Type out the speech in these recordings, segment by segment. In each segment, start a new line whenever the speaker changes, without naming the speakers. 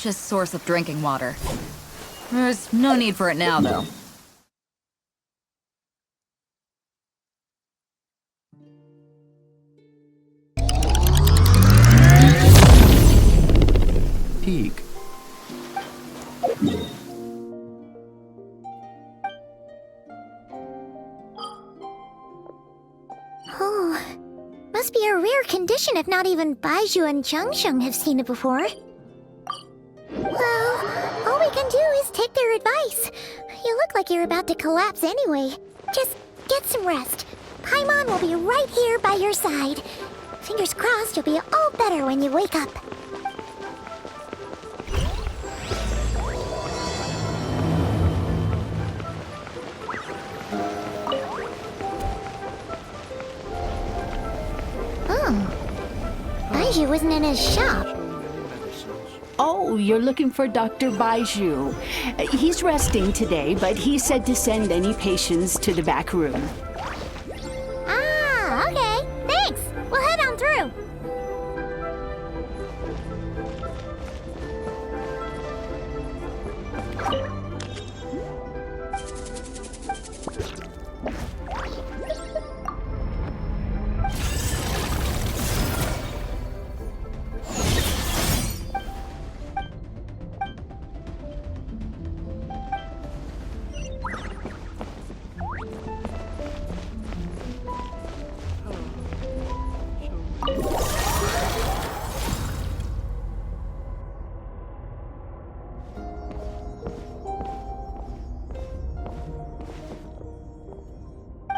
delicious source of drinking water. There's no need for it now, though.
Peak.
Oh, must be a rare condition if not even Baizhu and Changsheng have seen it before. Well, all we can do is take their advice. You look like you're about to collapse anyway. Just get some rest. Paimon will be right here by your side. Fingers crossed you'll be all better when you wake up. Baizhu wasn't in his shop.
Oh, you're looking for Dr. Baizhu. He's resting today, but he said to send any patients to the back room.
Ah, okay. Thanks. We'll head on through.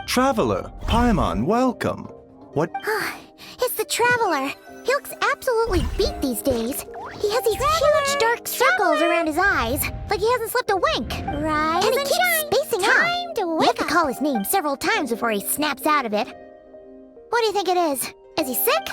Traveler, Paimon, welcome. What?
It's the Traveler. He looks absolutely beat these days. He has these huge dark circles around his eyes, like he hasn't slept a wink. Rise and he keeps spacing out. We have to call his name several times before he snaps out of it. What do you think it is? Is he sick?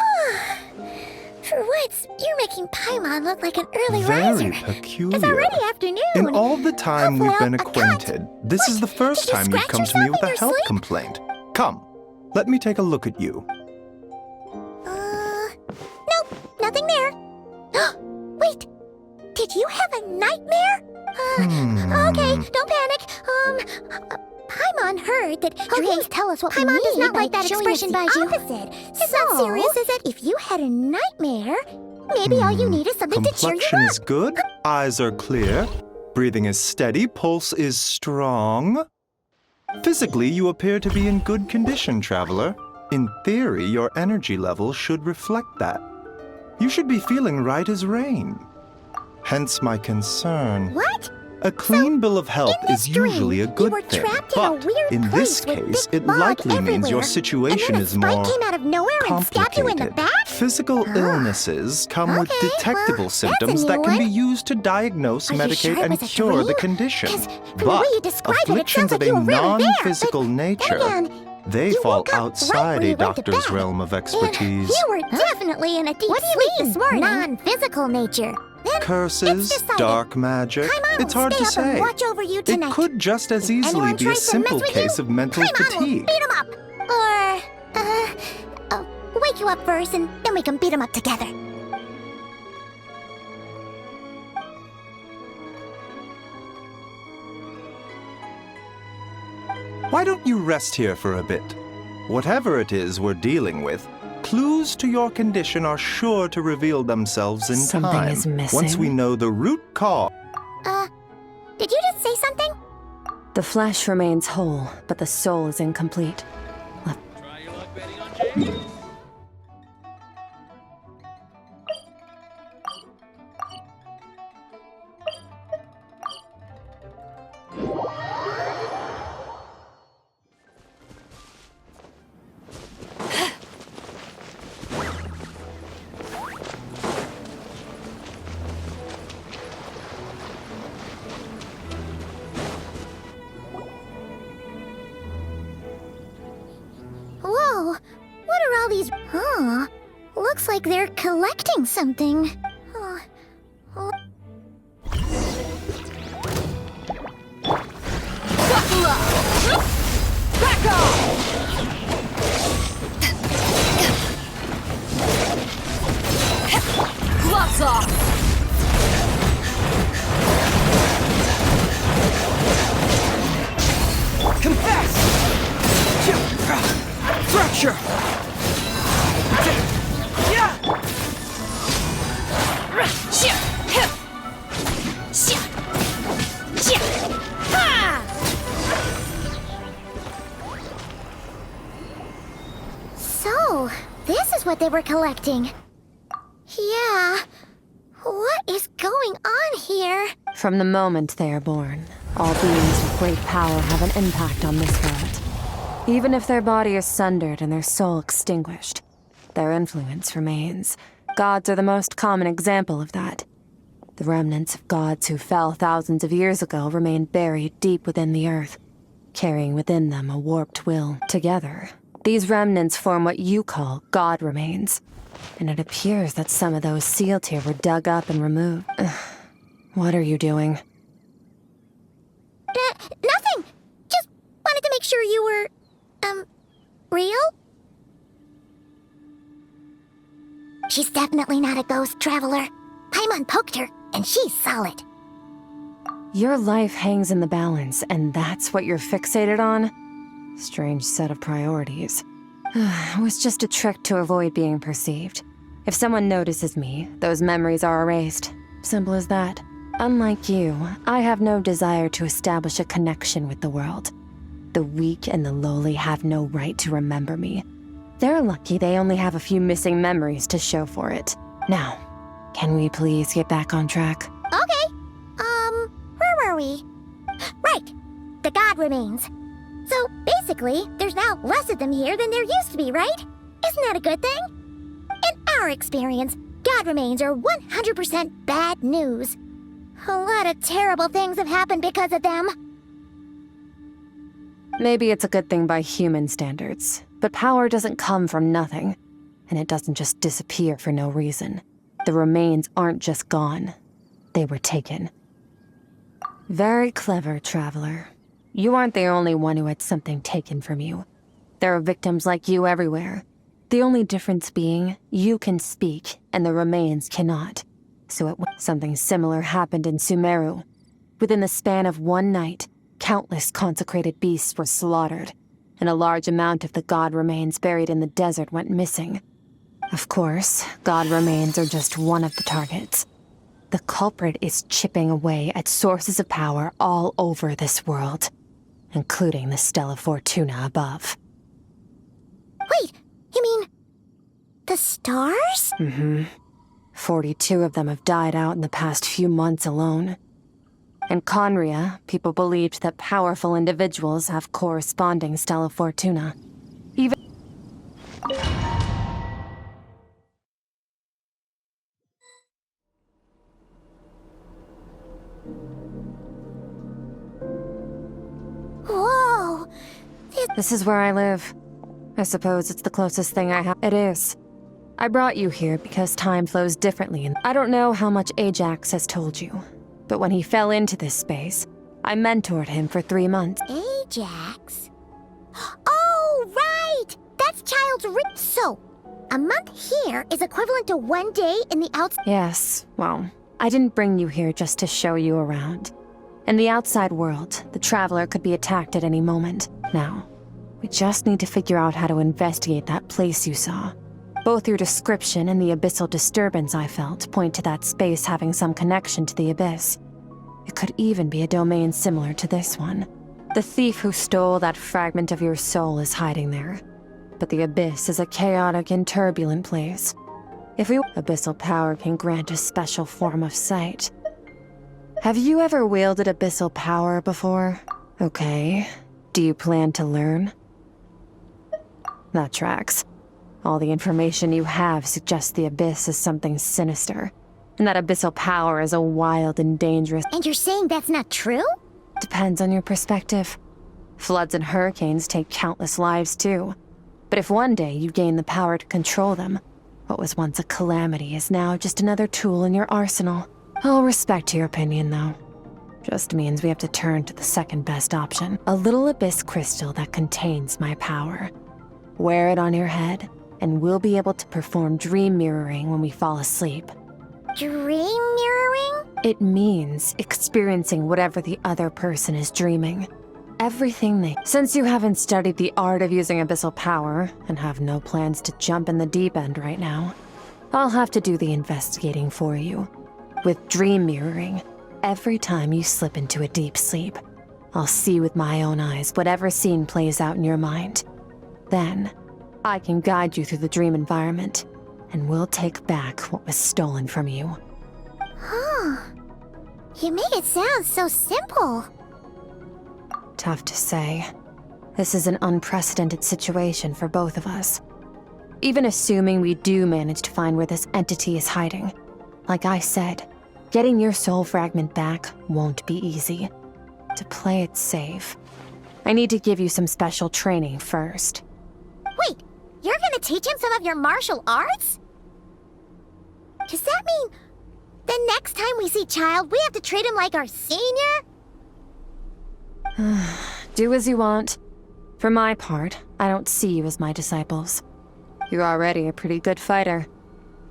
For once, you're making Paimon look like an early riser.
Very peculiar.
It's already afternoon.
In all the time we've been
a cut.
acquainted, this is the first
Did you
time you've come
scratch
to me with
yourself in
a
your
health
sleep?
complaint. Come, let me take a look at you.
Nope, nothing there. Wait, did you have a nightmare? Okay, don't panic. Paimon heard that dreams tell us what we need. Does not like that expression, Baizhu. Opposite. It's not serious, is it? If you had a nightmare, maybe all you need is something to cheer you
Complexion
up.
is good, eyes are clear, breathing is steady, pulse is strong. Physically, you appear to be in good condition, Traveler. In theory, your energy level should reflect that. You should be feeling right as rain. Hence my concern.
What?
A clean bill of health
in this
is usually a
dream,
good
you were
thing,
trapped in a
but
weird
in this
place with
case,
thick
it
fog
likely means your
everywhere,
situation
and then
is
a spike
more
came out of nowhere and stabbed you in the
complicated.
back?
Physical illnesses come with
Okay,
detectable
well,
symptoms
that's a
that
new
can be
one.
used to diagnose,
Are you
medicate,
sure it
and
was a
cure the
dream?
condition.
'Cause from the way
But
you describe it, it
afflictions
sounds
of
like you
a
were really there,
non-physical
but
nature,
then again,
they
you
fall
woke up right
outside
when you
a
went to
doctor's
bed.
realm of
And
expertise.
you were definitely in a deep sleep this morning. Non-physical nature. Then
Curses,
it's decided.
dark magic,
Paimon
it's
will
hard
stay
to
up and
say.
watch over you
It
tonight.
could just as easily
Anyone
be a
tries to
simple
mess with
case
you,
of mental
Paimon
fatigue.
will beat him up. Or, wake you up first and then we can beat him up together.
Why don't you rest here for a bit? Whatever it is we're dealing with, clues to your condition are sure to reveal themselves in
Something
time.
is missing.
Once we know the root cause.
Did you just say something?
The flesh remains whole, but the soul is incomplete.
Try your luck betting on Jake.
Whoa, what are all these... looks like they're collecting something.
Buckle up! Back off! Gloves off!
they were collecting. Yeah. What is going on here?
From the moment they are born, all beings with great power have an impact on this world. Even if their body is sundered and their soul extinguished, their influence remains. Gods are the most common example of that. The remnants of gods who fell thousands of years ago remain buried deep within the earth, carrying within them a warped will. Together, these remnants form what you call god remains, and it appears that some of those sealed here were dug up and removed. What are you doing?
Nothing! Just wanted to make sure you were, real? She's definitely not a ghost traveler. Paimon poked her, and she's solid.
Your life hangs in the balance, and that's what you're fixated on? Strange set of priorities. It was just a trick to avoid being perceived. If someone notices me, those memories are erased. Simple as that. Unlike you, I have no desire to establish a connection with the world. The weak and the lowly have no right to remember me. They're lucky they only have a few missing memories to show for it. Now, can we please get back on track?
Okay. Where were we? Right. The god remains. So, basically, there's now less of them here than there used to be, right? Isn't that a good thing? In our experience, god remains are 100% bad news. A lot of terrible things have happened because of them.
Maybe it's a good thing by human standards, but power doesn't come from nothing, and it doesn't just disappear for no reason. The remains aren't just gone. They were taken. Very clever, traveler. You aren't the only one who had something taken from you. There are victims like you everywhere. The only difference being, you can speak, and the remains cannot. So something similar happened in Sumeru. Within the span of one night, countless consecrated beasts were slaughtered, and a large amount of the god remains buried in the desert went missing. Of course, god remains are just one of the targets. The culprit is chipping away at sources of power all over this world, including the Stella Fortuna above.
Wait, you mean the stars?
42 of them have died out in the past few months alone. In Conria, people believed that powerful individuals have corresponding Stella Fortuna. Even...
Whoa!
This is where I live. I suppose it's the closest thing I have. It is. I brought you here because time flows differently, and I don't know how much Ajax has told you, but when he fell into this space, I mentored him for 3 months.
Ajax? Oh, right! That's Child's Rip. So, a month here is equivalent to 1 day in the outside.
Yes, well, I didn't bring you here just to show you around. In the outside world, the Traveler could be attacked at any moment. Now, we just need to figure out how to investigate that place you saw. Both your description and the abyssal disturbance I felt point to that space having some connection to the abyss. It could even be a domain similar to this one. The thief who stole that fragment of your soul is hiding there. But the abyss is a chaotic and turbulent place. If abyssal power can grant a special form of sight. Have you ever wielded abyssal power before? Okay. Do you plan to learn? That tracks. All the information you have suggests the abyss is something sinister, and that abyssal power is a wild and dangerous...
And you're saying that's not true?
Depends on your perspective. Floods and hurricanes take countless lives too. But if one day you gain the power to control them, what was once a calamity is now just another tool in your arsenal. I'll respect your opinion, though. Just means we have to turn to the second best option. A little abyss crystal that contains my power. Wear it on your head, and we'll be able to perform dream mirroring when we fall asleep.
Dream mirroring?
It means experiencing whatever the other person is dreaming. Everything they... Since you haven't studied the art of using abyssal power, and have no plans to jump in the deep end right now, I'll have to do the investigating for you. With dream mirroring, every time you slip into a deep sleep, I'll see with my own eyes whatever scene plays out in your mind. Then, I can guide you through the dream environment, and we'll take back what was stolen from you.
Oh, you make it sound so simple.
Tough to say. This is an unprecedented situation for both of us. Even assuming we do manage to find where this entity is hiding, like I said, getting your soul fragment back won't be easy. To play it safe, I need to give you some special training first.
Wait, you're gonna teach him some of your martial arts? Does that mean the next time we see Child, we have to treat him like our senior?
Do as you want. For my part, I don't see you as my disciples. You're already a pretty good fighter.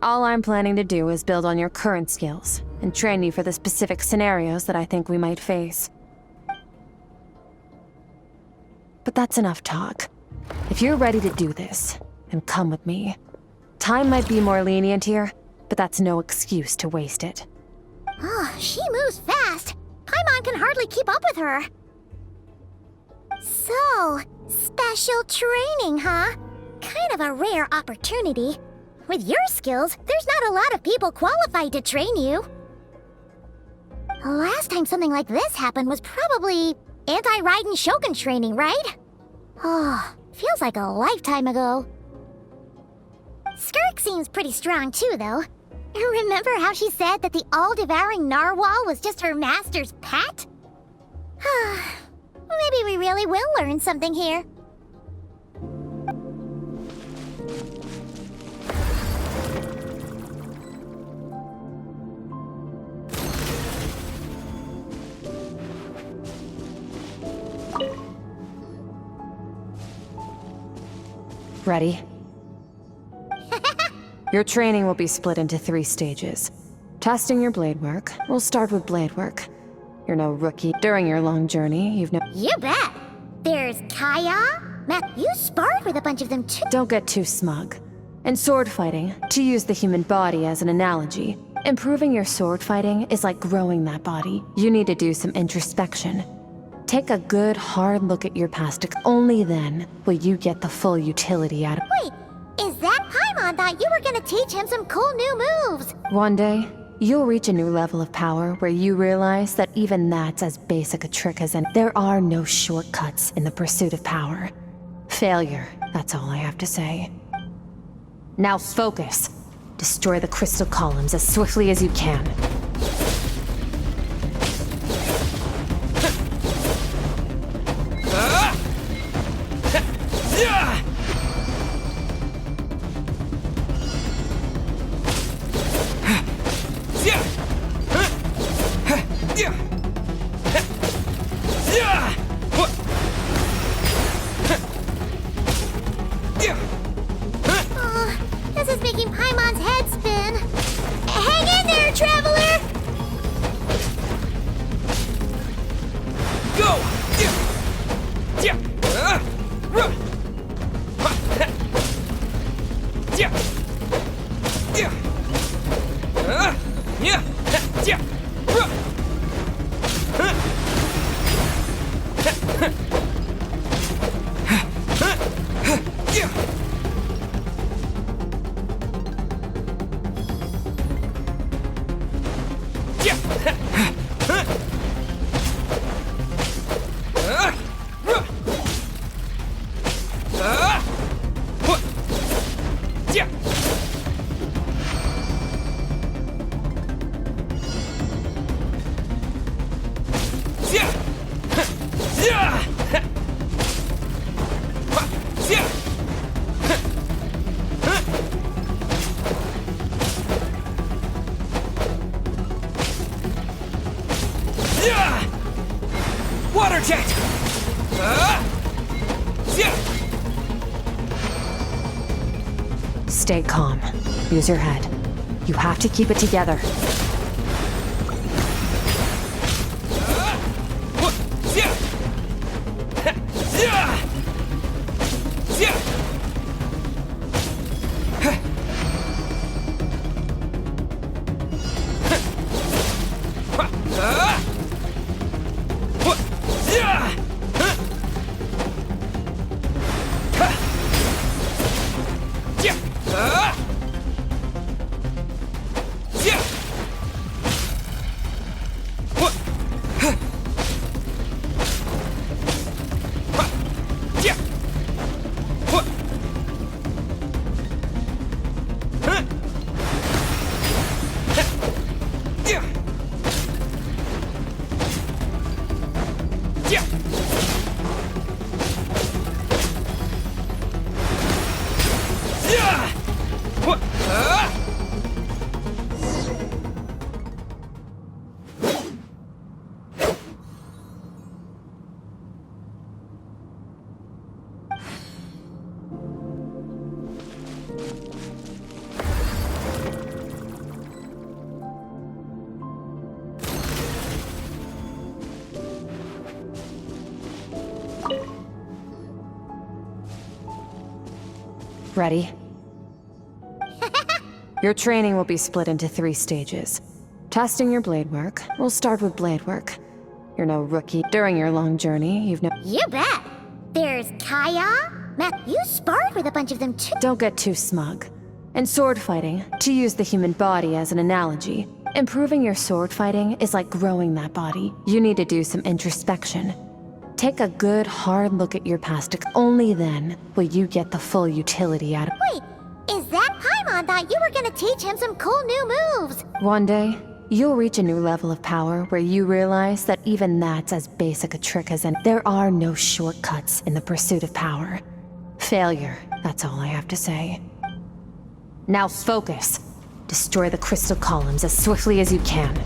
All I'm planning to do is build on your current skills and train you for the specific scenarios that I think we might face. But that's enough talk. If you're ready to do this, then come with me. Time might be more lenient here, but that's no excuse to waste it.
Oh, she moves fast. Paimon can hardly keep up with her. So, special training, huh? Kind of a rare opportunity. With your skills, there's not a lot of people qualified to train you. The last time something like this happened was probably anti-Raiden Shogun training, right? Oh, feels like a lifetime ago. Skirk seems pretty strong too, though. Remember how she said that the all-devouring narwhal was just her master's pet? Maybe we really will learn something here.
Ready? Your training will be split into 3 stages. Testing your blade work. We'll start with blade work. You're no rookie. During your long journey, you've
You bet! There's Kaya. Matt, you sparred with a bunch of them too.
Don't get too smug. In sword fighting, to use the human body as an analogy, improving your sword fighting is like growing that body. You need to do some introspection. Take a good, hard look at your past. Only then will you get the full utility out of it.
Wait, is that Paimon thought you were gonna teach him some cool new moves?
One day, you'll reach a new level of power where you realize that even that's as basic a trick as any. There are no shortcuts in the pursuit of power. Failure, that's all I have to say. Now focus. Destroy the crystal columns as swiftly as you can.
This is making Paimon's head spin. Hang in there, traveler!
Go! Water jet!
Stay calm. Use your head. You have to keep it together. Ready? Your training will be split into 3 stages. Testing your blade work. We'll start with blade work. You're no rookie. During your long journey, you've no—
You bet. There's Kaya. Matt, you sparred with a bunch of them too.
Don't get too smug. In sword fighting, to use the human body as an analogy, improving your sword fighting is like growing that body. You need to do some introspection. Take a good, hard look at your past. Only then will you get the full utility out of—
Wait, is that Paimon thought you were gonna teach him some cool new moves?
One day, you'll reach a new level of power where you realize that even that's as basic a trick as an— There are no shortcuts in the pursuit of power. Failure, that's all I have to say. Now focus. Destroy the crystal columns as swiftly as you can.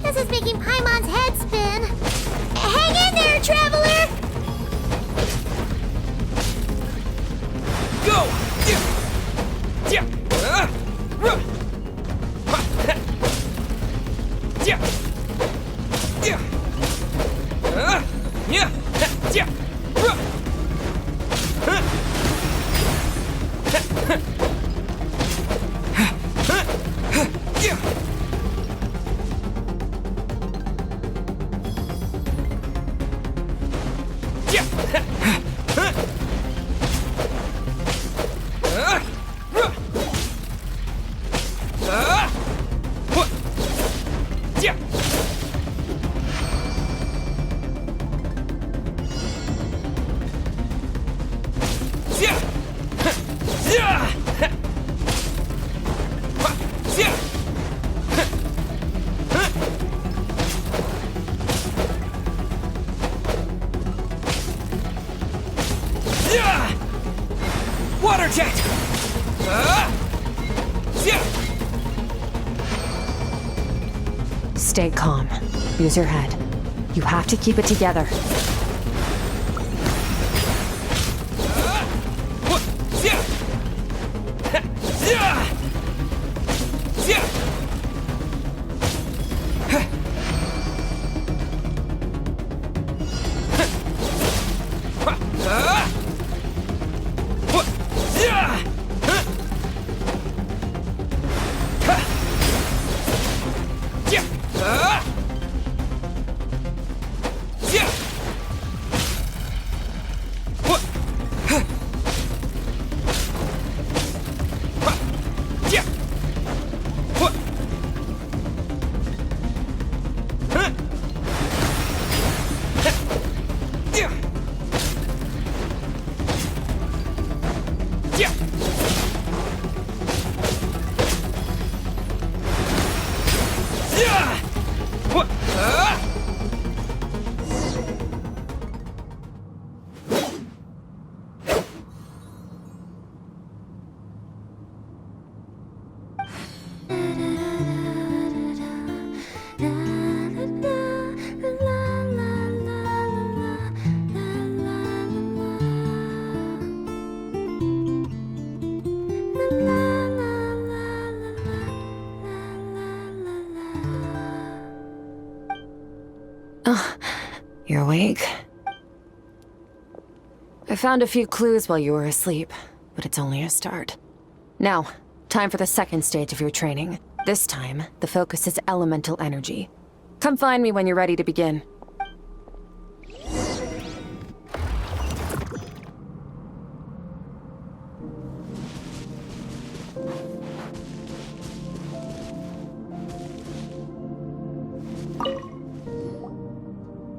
This is making Paimon's head spin. Hang in there, traveler!
Go! Water jet!
Stay calm. Use your head. You have to keep it together. You're awake? I found a few clues while you were asleep, but it's only a start. Now, time for the second stage of your training. This time, the focus is elemental energy. Come find me when you're ready to begin.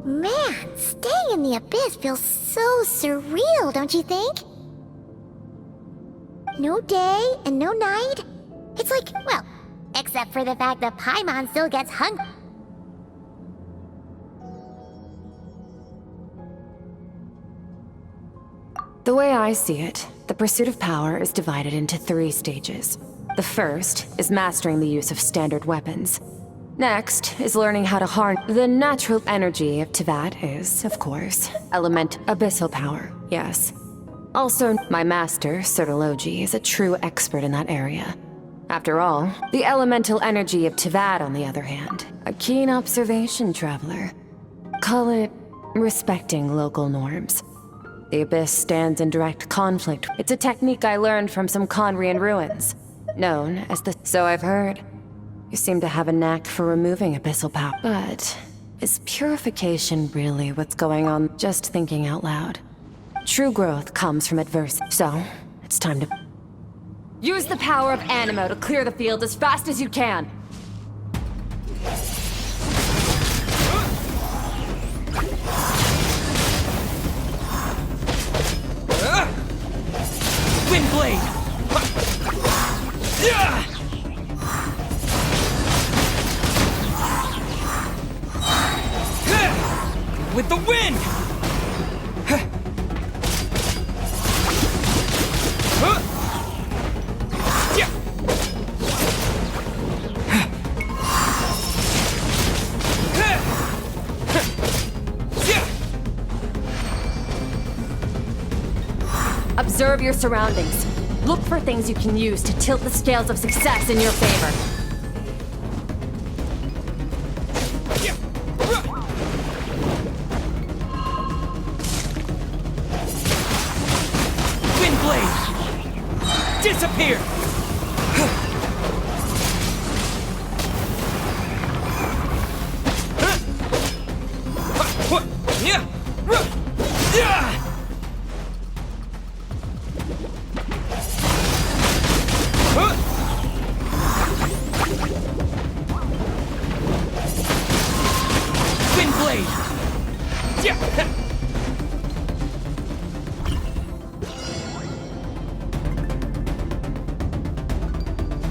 Man, staying in the abyss feels so surreal, don't you think? No day and no night. It's like, well, except for the fact that Paimon still gets hungry.
The way I see it, the pursuit of power is divided into 3 stages. The The first is mastering the use of standard weapons. Next is learning how to harness the natural energy of Teyvat is, of course, abyssal power, yes. Also, my master, Sertology, is a true expert in that area. After all, the elemental energy of Teyvat, on the other hand, a keen observation traveler. Call it respecting local norms. The Abyss stands in direct conflict. It's a technique I learned from some Conrian ruins, known as the... So I've heard. You seem to have a knack for removing abyssal power. But is purification really what's going on? Just thinking out loud. True growth comes from adversity. So, it's time to... Use the power of Animo to clear the field as fast as you can!
Windblade! With the wind!
Observe your surroundings. Look for things you can use to tilt the scales of success in your favor.
Windblade! Disappear!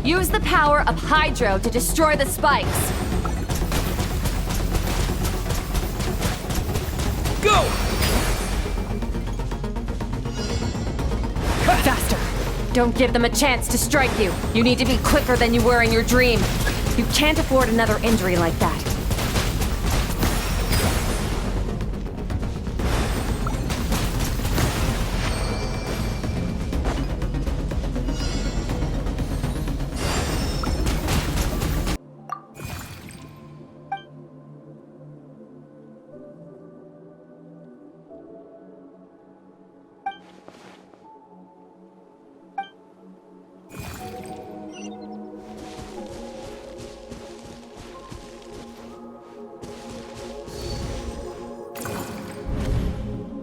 Use the power of Hydro to destroy the spikes.
Go!
Faster! Don't give them a chance to strike you. You need to be quicker than you were in your dream. You can't afford another injury like that.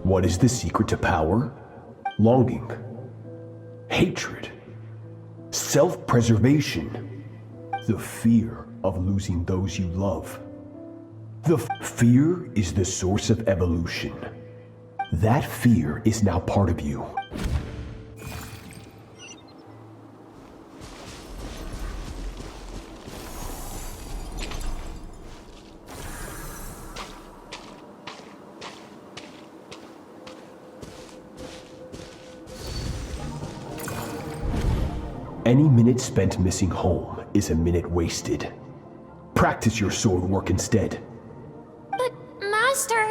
What is the secret to power? Longing, hatred, self-preservation, the fear of losing those you love. The fear is the source of evolution. That fear is now part of you. Any minute spent missing home is a minute wasted. Practice your sword work instead.
But, Master,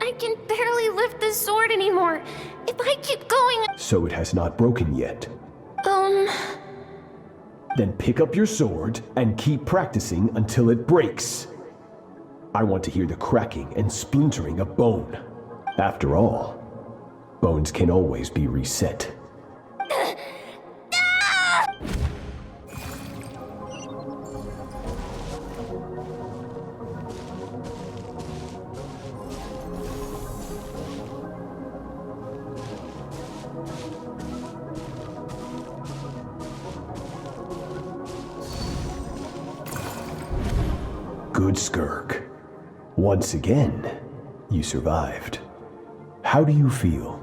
I can barely lift the sword anymore. If I keep going...
So it has not broken yet. Then pick up your sword and keep practicing until it breaks. I want to hear the cracking and splintering of bone. After all, bones can always be reset. Good Skirk. Once again, you survived. How do you feel?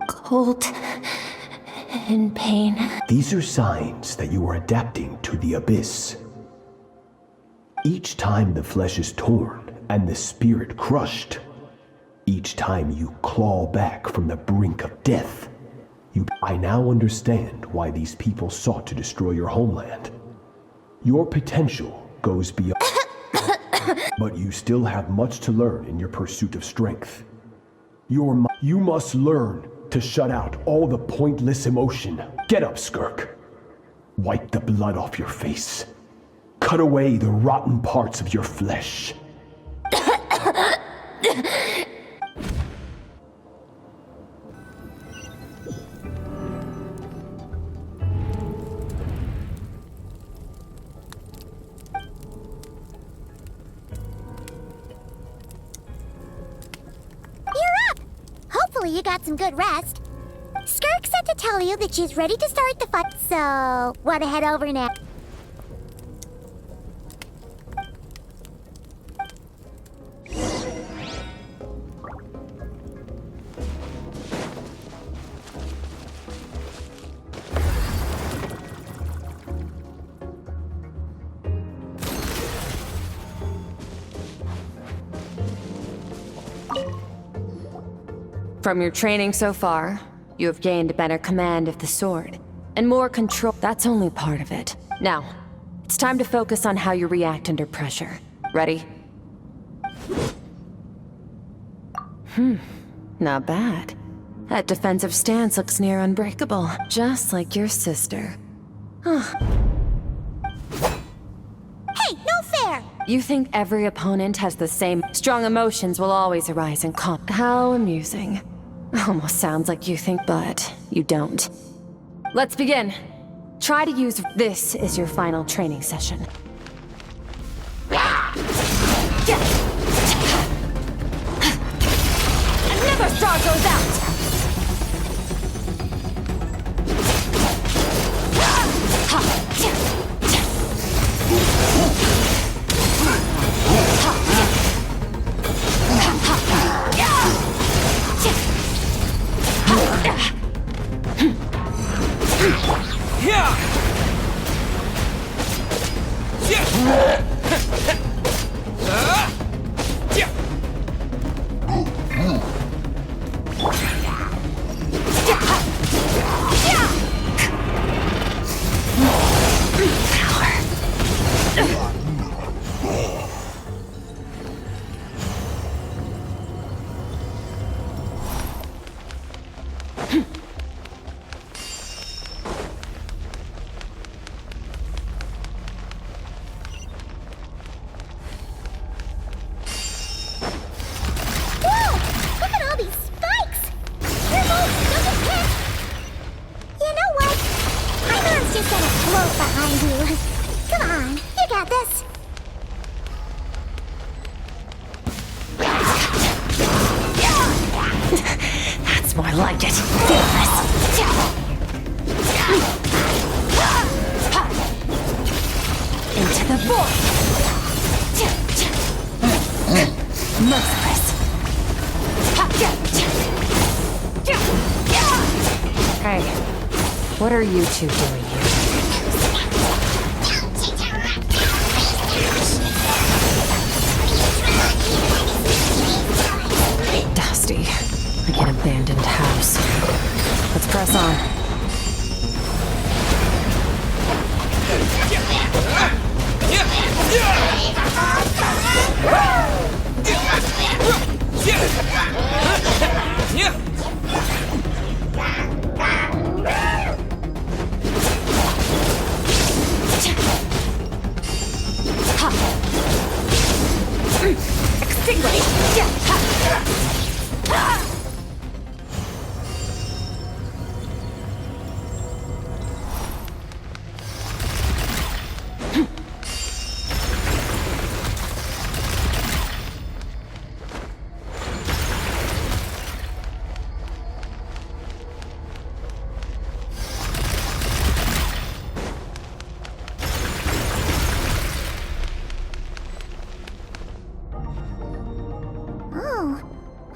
Cold and pain.
These are signs that you are adapting to the Abyss. Each time the flesh is torn and the spirit crushed, each time you claw back from the brink of death, I now understand why these people sought to destroy your homeland. Your potential goes beyond... But you still have much to learn in your pursuit of strength. You must learn to shut out all the pointless emotion. Get up, Skirk. Wipe the blood off your face. Cut away the rotten parts of your flesh.
Hopefully you got some good rest. Skirk said to tell you that she's ready to start the fight, so wanna head over now?
From your training so far, you have gained better command of the sword, and more control. That's only part of it. Now, it's time to focus on how you react under pressure. Ready? Not bad. That defensive stance looks near unbreakable, just like your sister.
Hey, no fair!
You think every opponent has the same strong emotions will always arise in comp. How amusing. Almost sounds like you think, but you don't. Let's begin. Try to use this as your final training session. Another star goes out! More like it. Feel this. Into the void. Merciless. Hey, what are you two doing here? Dusty. Like an abandoned house. Let's press on.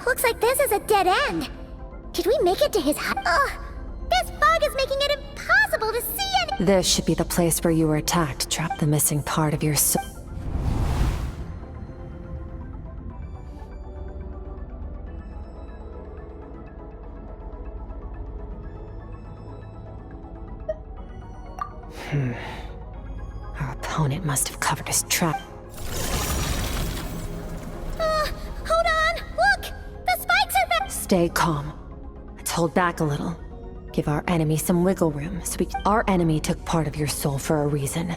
Looks like this is a dead end. Did we make it to his house? Ugh! This fog is making it impossible to see any—
This should be the place where you were attacked. Trap the missing part of your soul. Our opponent must have covered his track.
Hold on! Look! The spikes are back!
Stay calm. Let's hold back a little. Give our enemy some wiggle room, Our enemy took part of your soul for a reason.